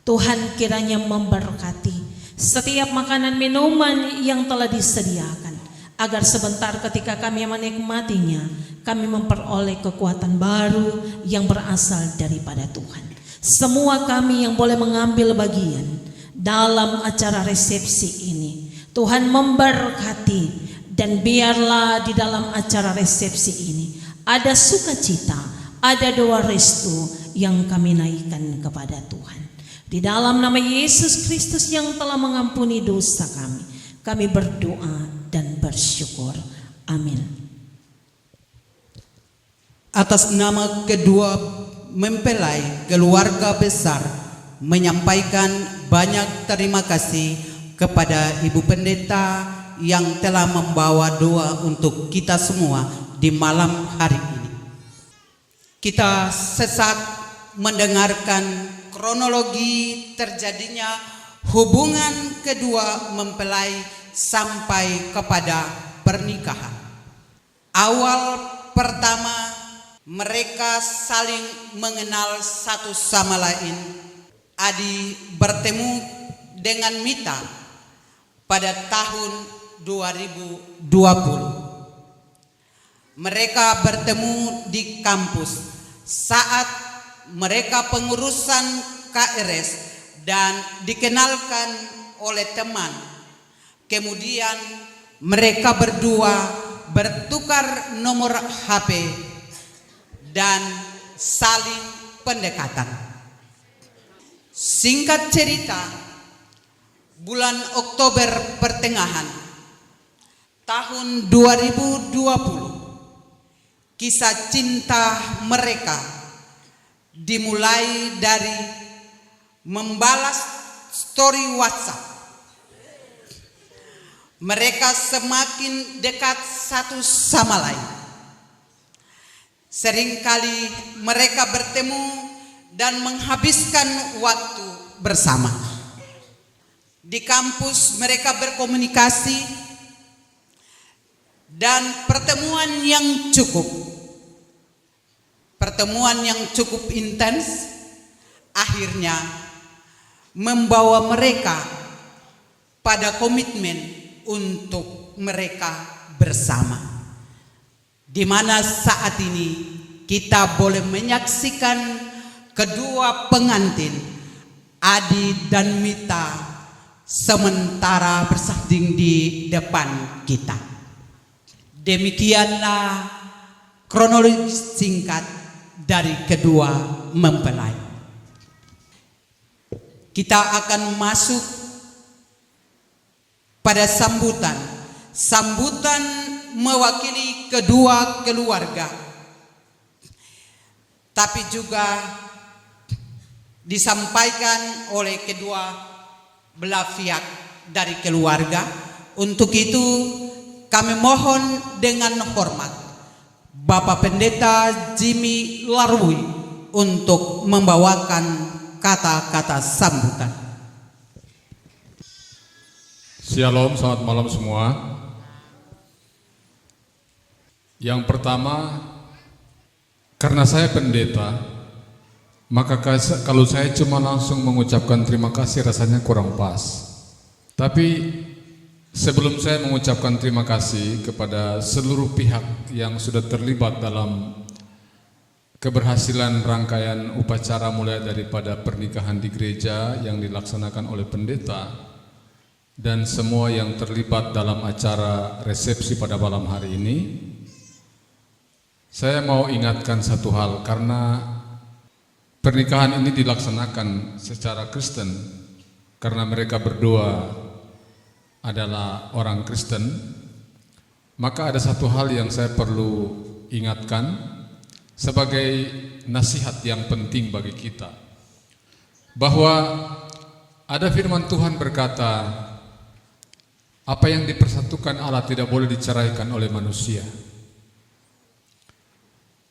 Tuhan kiranya memberkati setiap makanan minuman yang telah disediakan, agar sebentar ketika kami menikmatinya, kami memperoleh kekuatan baru yang berasal daripada Tuhan. Semua kami yang boleh mengambil bagian dalam acara resepsi ini, Tuhan memberkati, dan biarlah di dalam acara resepsi ini ada sukacita, ada doa restu yang kami naikkan kepada Tuhan. Di dalam nama Yesus Kristus yang telah mengampuni dosa kami berdoa dan bersyukur. Amin. Atas nama kedua mempelai keluarga besar, menyampaikan banyak terima kasih kepada Ibu Pendeta yang telah membawa doa untuk kita semua di malam hari ini. Kita sesak mendengarkan kronologi terjadinya hubungan kedua mempelai sampai kepada pernikahan. Awal pertama mereka saling mengenal satu sama lain. Adi bertemu dengan Mita pada tahun 2020. Mereka bertemu di kampus saat mereka pengurusan KRS dan dikenalkan oleh teman. Kemudian mereka berdua bertukar nomor HP dan saling pendekatan. Singkat cerita, bulan Oktober pertengahan tahun 2020, kisah cinta mereka dimulai dari membalas story WhatsApp. Mereka semakin dekat satu sama lain. Seringkali mereka bertemu dan menghabiskan waktu bersama. Di kampus mereka berkomunikasi dan pertemuan yang cukup intens akhirnya membawa mereka pada komitmen untuk mereka bersama, di mana saat ini kita boleh menyaksikan kedua pengantin Adi dan Mita sementara bersanding di depan kita. Demikianlah kronologi singkat dari kedua mempelai. Kita akan masuk pada sambutan mewakili kedua keluarga, tapi juga disampaikan oleh kedua belah pihak dari keluarga. Untuk itu kami mohon dengan hormat Bapak Pendeta Jimmy Larui untuk membawakan kata-kata sambutan. Shalom, selamat malam semua. Yang pertama, karena saya pendeta, maka kalau saya cuma langsung mengucapkan terima kasih rasanya kurang pas. Tapi sebelum saya mengucapkan terima kasih kepada seluruh pihak yang sudah terlibat dalam keberhasilan rangkaian upacara mulai daripada pernikahan di gereja yang dilaksanakan oleh pendeta dan semua yang terlibat dalam acara resepsi pada malam hari ini, saya mau ingatkan satu hal, karena pernikahan ini dilaksanakan secara Kristen, karena mereka berdua adalah orang Kristen, maka ada satu hal yang saya perlu ingatkan sebagai nasihat yang penting bagi kita, bahwa ada firman Tuhan berkata, apa yang dipersatukan Allah tidak boleh diceraikan oleh manusia.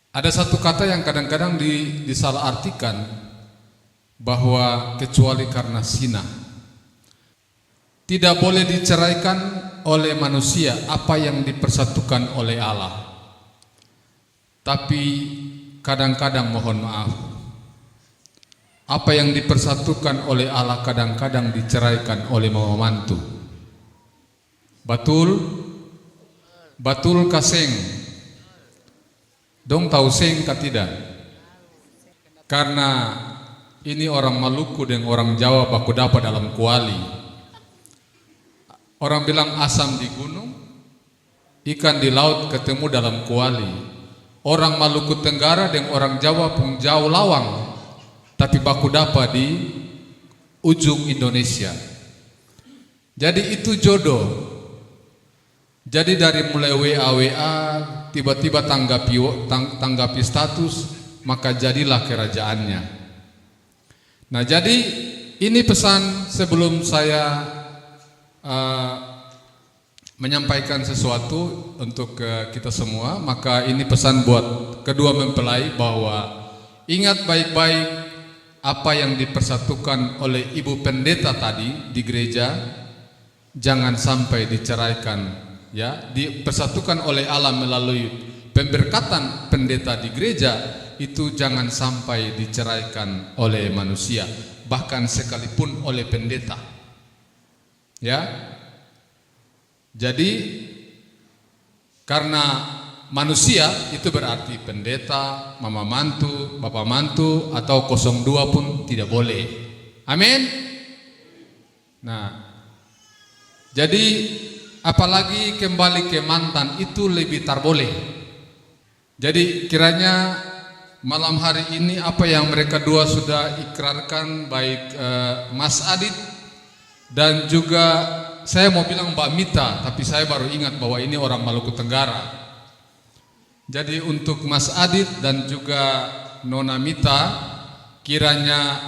Ada satu kata yang kadang-kadang disalahartikan, bahwa kecuali karena zina. Tidak boleh diceraikan oleh manusia apa yang dipersatukan oleh Allah. Tapi kadang-kadang mohon maaf, apa yang dipersatukan oleh Allah kadang-kadang diceraikan oleh mama mantu. Batul kaseng. Dong tahu seng ka tidak? Karena ini orang Maluku dan orang Jawa baku dapat dalam kuali. Orang bilang asam di gunung, ikan di laut ketemu dalam kuali. Orang Maluku Tenggara dan orang Jawa pun jauh lawang, tapi baku dapat di ujung Indonesia. Jadi itu jodoh. Jadi dari mulai WA tiba-tiba tanggapi status, maka jadilah kerajaannya. Nah, jadi ini pesan sebelum saya menyampaikan sesuatu untuk kita semua, maka ini pesan buat kedua mempelai bahwa ingat baik-baik apa yang dipersatukan oleh Ibu Pendeta tadi di gereja, jangan sampai diceraikan, ya. Dipersatukan oleh Allah melalui pemberkatan pendeta di gereja, itu jangan sampai diceraikan oleh manusia, bahkan sekalipun oleh pendeta, ya. Jadi karena manusia itu berarti pendeta, mama mantu, bapak mantu, atau 02 pun tidak boleh. Amin. Nah, jadi apalagi kembali ke mantan itu lebih tak boleh. Jadi kiranya malam hari ini apa yang mereka dua sudah ikrarkan, baik Mas Adit dan juga saya mau bilang Mbak Mita, tapi saya baru ingat bahwa ini orang Maluku Tenggara. Jadi untuk Mas Adit dan juga Nona Mita, kiranya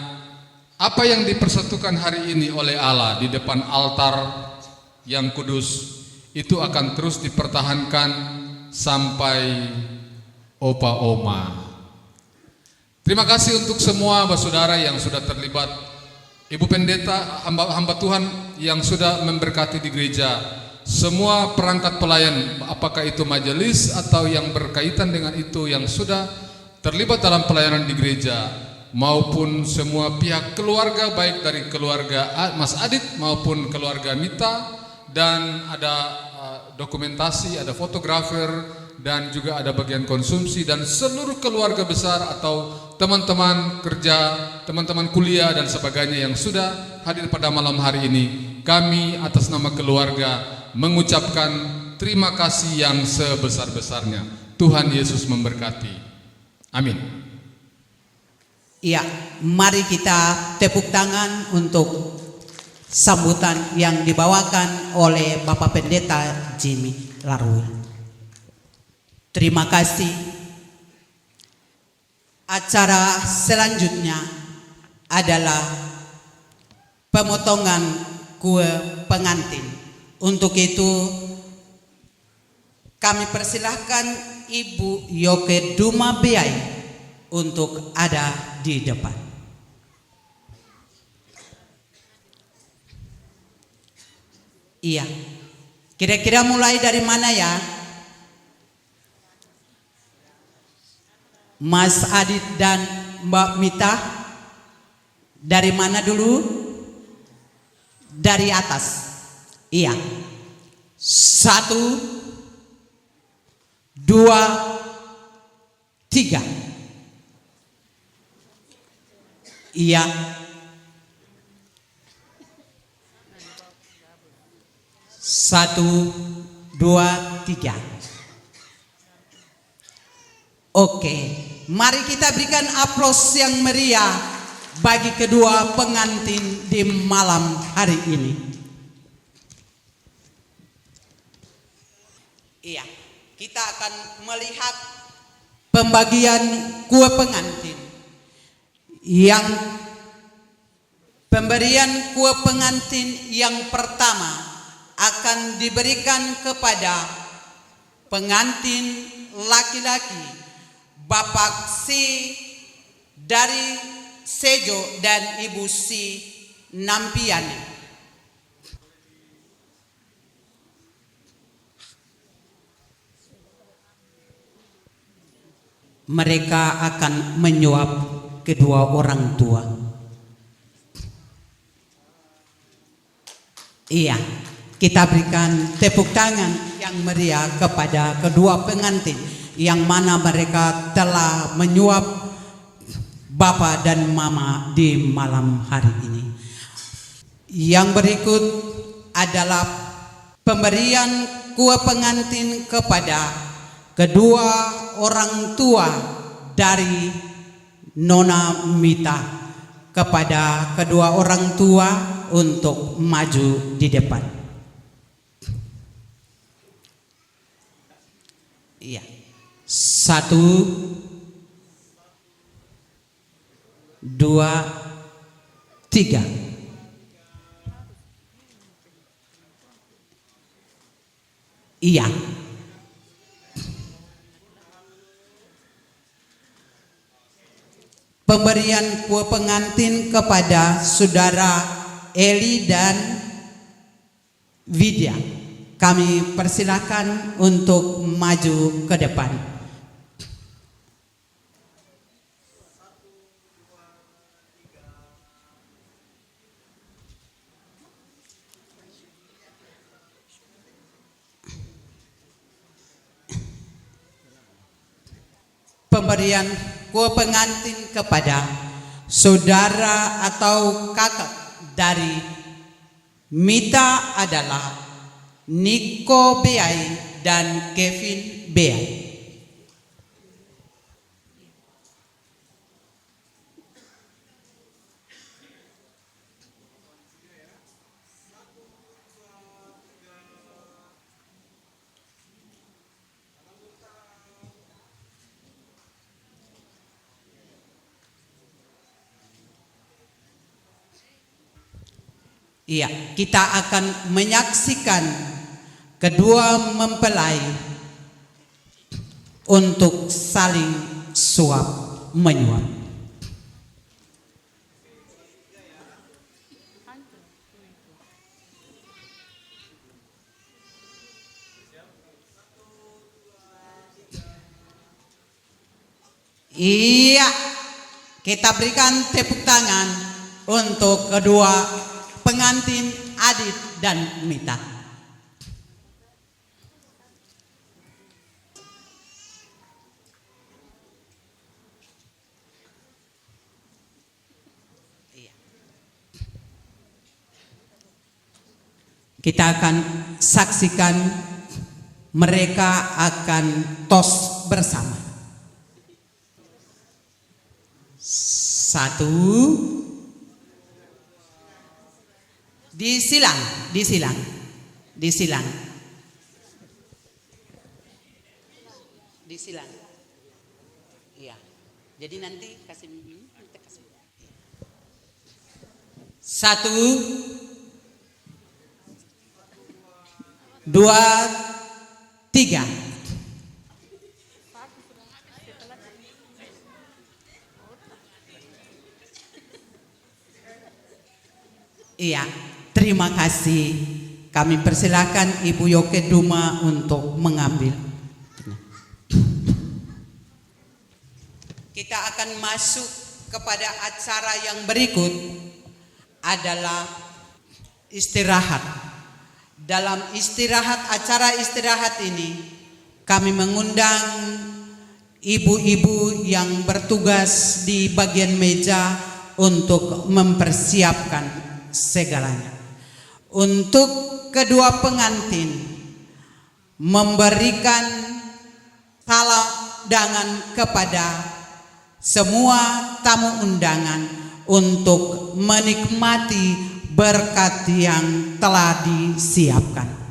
apa yang dipersatukan hari ini oleh Allah di depan altar yang kudus itu akan terus dipertahankan sampai opa oma. Terima kasih untuk semua saudara yang sudah terlibat, Ibu Pendeta, hamba Tuhan yang sudah memberkati di gereja, semua perangkat pelayan, apakah itu majelis atau yang berkaitan dengan itu yang sudah terlibat dalam pelayanan di gereja, maupun semua pihak keluarga, baik dari keluarga Mas Adit maupun keluarga Mita, dan ada dokumentasi, ada fotografer, dan juga ada bagian konsumsi, dan seluruh keluarga besar atau teman-teman kerja, teman-teman kuliah dan sebagainya yang sudah hadir pada malam hari ini. Kami atas nama keluarga mengucapkan terima kasih yang sebesar-besarnya. Tuhan Yesus memberkati. Amin. Iya, mari kita tepuk tangan untuk sambutan yang dibawakan oleh Bapak Pendeta Jimmy Larui. Terima kasih. Acara selanjutnya adalah pemotongan kue pengantin. Untuk itu kami persilahkan Ibu Yoke Duma Beai untuk ada di depan. Iya, kira-kira mulai dari mana ya? Mas Adit dan Mbak Mita, dari mana dulu? Dari atas. Iya. 1, 2, 3. Iya. 1, 2, 3. Oke, mari kita berikan aplaus yang meriah bagi kedua pengantin di malam hari ini. Iya, kita akan melihat pembagian kue pengantin. Yang pemberian kue pengantin yang pertama akan diberikan kepada pengantin laki-laki Bapak Si dari Sejo dan Ibu Si Nampiani. Mereka akan menyuap kedua orang tua. Iya, kita berikan tepuk tangan yang meriah kepada kedua pengantin yang mana mereka telah menyuap Bapak dan Mama di malam hari ini. Yang berikut adalah pemberian kue pengantin kepada kedua orang tua dari Nona Mita, kepada kedua orang tua untuk maju di depan. Iya. 1, 2, 3. Iya. pemberian kue pengantin kepada saudara Eli dan Widya. Kami persilakan untuk maju ke depan. Pemberian kue pengantin kepada saudara atau kakak dari Mita adalah Niko Beai dan Kevin Beai. Iya, kita akan menyaksikan kedua mempelai untuk saling suap menyuap. Iya, kita berikan tepuk tangan untuk kedua pengantin Adit dan Mita. Kita akan saksikan mereka akan tos bersama. 1, disilang. Iya. Jadi nanti kasih 1, 2, 3. Iya, terima kasih. Kami persilakan Ibu Yoke Duma untuk mengambil. Kita akan masuk kepada acara yang berikut adalah istirahat. Dalam acara istirahat ini kami mengundang ibu-ibu yang bertugas di bagian meja untuk mempersiapkan segalanya. Untuk kedua pengantin memberikan undangan kepada semua tamu undangan untuk menikmati berkat yang telah disiapkan.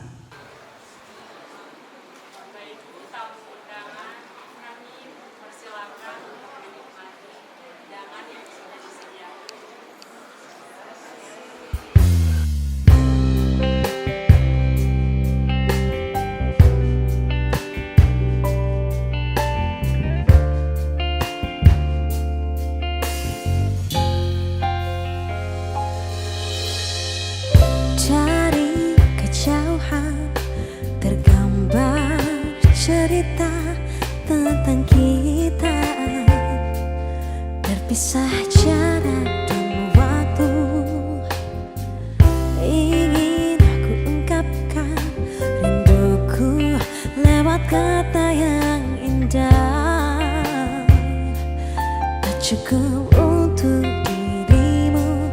Cerita tentang kita, terpisah jarak dan waktu. Ingin aku ungkapkan rinduku lewat kata yang indah. Tak cukup untuk dirimu.